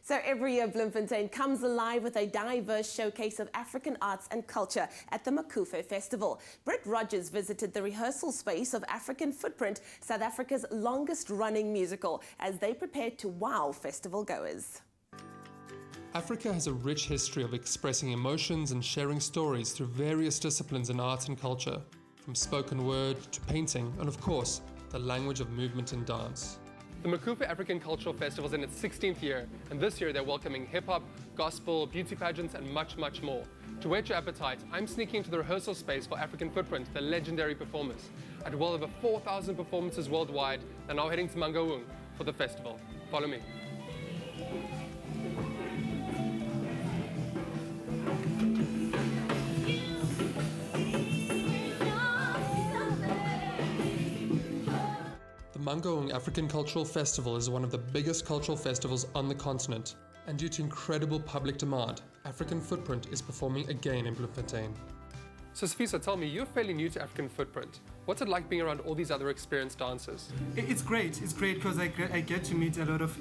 So every year Bloemfontein comes alive with a diverse showcase of African arts and culture at the Macufe Festival. Britt Rogers visited the rehearsal space of African Footprint, South Africa's longest running musical, as they prepared to wow festival goers. Africa has a rich history of expressing emotions and sharing stories through various disciplines in art and culture, from spoken word to painting and, of course, the language of movement and dance. The Macufe African Cultural Festival is in its 16th year, and this year they're welcoming hip-hop, gospel, beauty pageants, and much, much more. To whet your appetite, I'm sneaking into the rehearsal space for African Footprint, the legendary performers. At well over 4,000 performances worldwide, they're now heading to Mangaung for the festival. Follow me. The Mangaung African Cultural Festival is one of the biggest cultural festivals on the continent, and due to incredible public demand, African Footprint is performing again in Bloemfontein. So Safisa, tell me, you're fairly new to African Footprint. What's it like being around all these other experienced dancers? It's great because I get to meet a lot of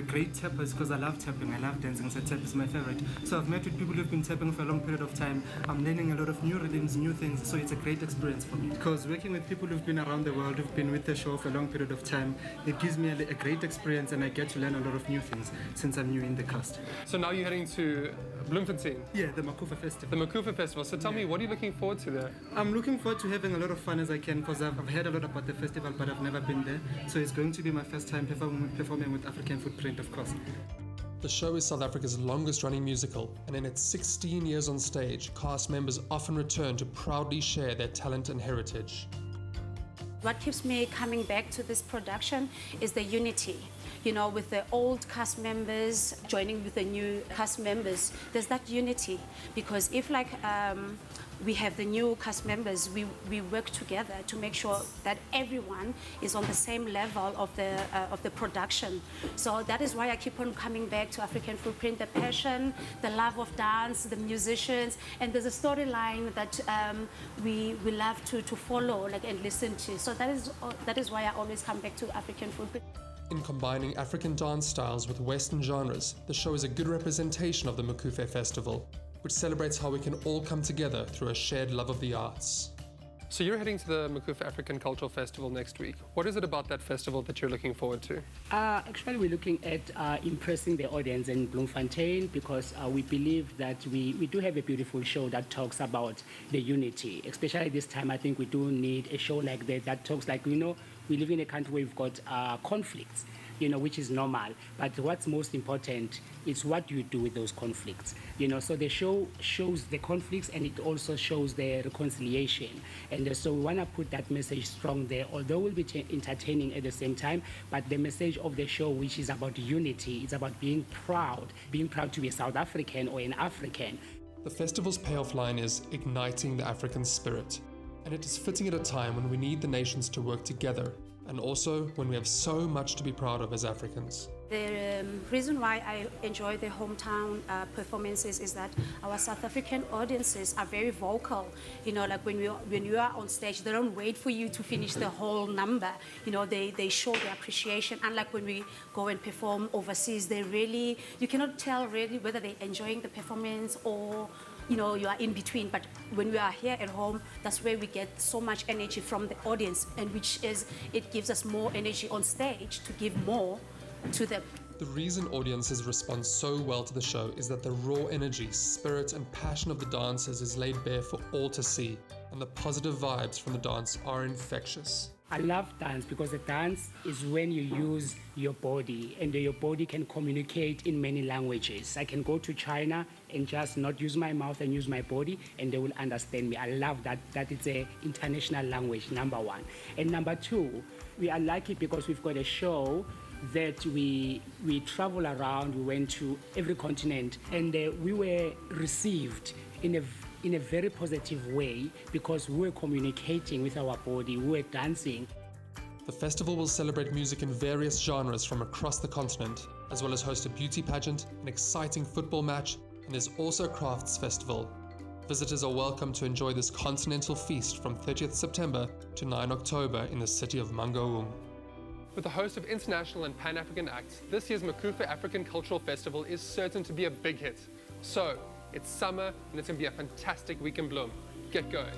great tappers, because I love tapping, I love dancing, so tap is my favorite. So I've met with people who've been tapping for a long period of time. I'm learning a lot of new rhythms, new things, so it's a great experience for me. Because working with people who've been around the world, who've been with the show for a long period of time, it gives me a great experience, and I get to learn a lot of new things since I'm new in the cast. So now you're heading to Bloemfontein? Yeah, the Macufe Festival. The Macufe Festival. So tell me, what are you looking forward to there? I'm looking forward to having a lot of fun as I can, because I've heard a lot about the festival, but I've never been there. So it's going to be my first time performing with African Footprint, of course. The show is South Africa's longest running musical, and in its 16 years on stage, cast members often return to proudly share their talent and heritage. What keeps me coming back to this production is the unity. You know, with the old cast members joining with the new cast members, there's that unity. Because if we have the new cast members, we work together to make sure that everyone is on the same level of the production. So that is why I keep on coming back to African Footprint, the passion, the love of dance, the musicians, and there's a storyline that we love to follow and listen to. So that is why I always come back to African Footprint. In combining African dance styles with Western genres, the show is a good representation of the Macufe Festival, which celebrates how we can all come together through a shared love of the arts. So you're heading to the Macufe African Cultural Festival next week. What is it about that festival that you're looking forward to? Actually, we're looking at impressing the audience in Bloemfontein, because we believe that we do have a beautiful show that talks about the unity. Especially this time, I think we do need a show like that talks we live in a country where we've got conflicts, which is normal. But what's most important is what you do with those conflicts. So the show shows the conflicts, and it also shows the reconciliation. And so we want to put that message strong there, although we'll be entertaining at the same time. But the message of the show, which is about unity, it's about being proud to be a South African or an African. The festival's payoff line is igniting the African spirit. And it is fitting at a time when we need the nations to work together, and also when we have so much to be proud of as Africans. The reason why I enjoy the hometown performances is that our South African audiences are very vocal. When you are on stage, they don't wait for you to finish the whole number. They show their appreciation. Unlike when we go and perform overseas, you cannot tell really whether they're enjoying the performance or you are in between. But when we are here at home, that's where we get so much energy from the audience, and it gives us more energy on stage to give more to them. The reason audiences respond so well to the show is that the raw energy, spirit, and passion of the dancers is laid bare for all to see, and the positive vibes from the dance are infectious. I love dance because the dance is when you use your body, and your body can communicate in many languages. I can go to China and just not use my mouth and use my body, and they will understand me. I love that it's an international language, number one. And number two, we are lucky because we've got a show that we travel around. We went to every continent, and we were received in a very positive way because we were communicating with our body, we were dancing. The festival will celebrate music in various genres from across the continent, as well as host a beauty pageant, an exciting football match, and there's also a crafts festival. Visitors are welcome to enjoy this continental feast from 30th September to 9 October in the city of Mangaung. With a host of international and Pan-African acts, this year's Macufe African Cultural Festival is certain to be a big hit. So, it's summer and it's going to be a fantastic week in Bloem. Get going.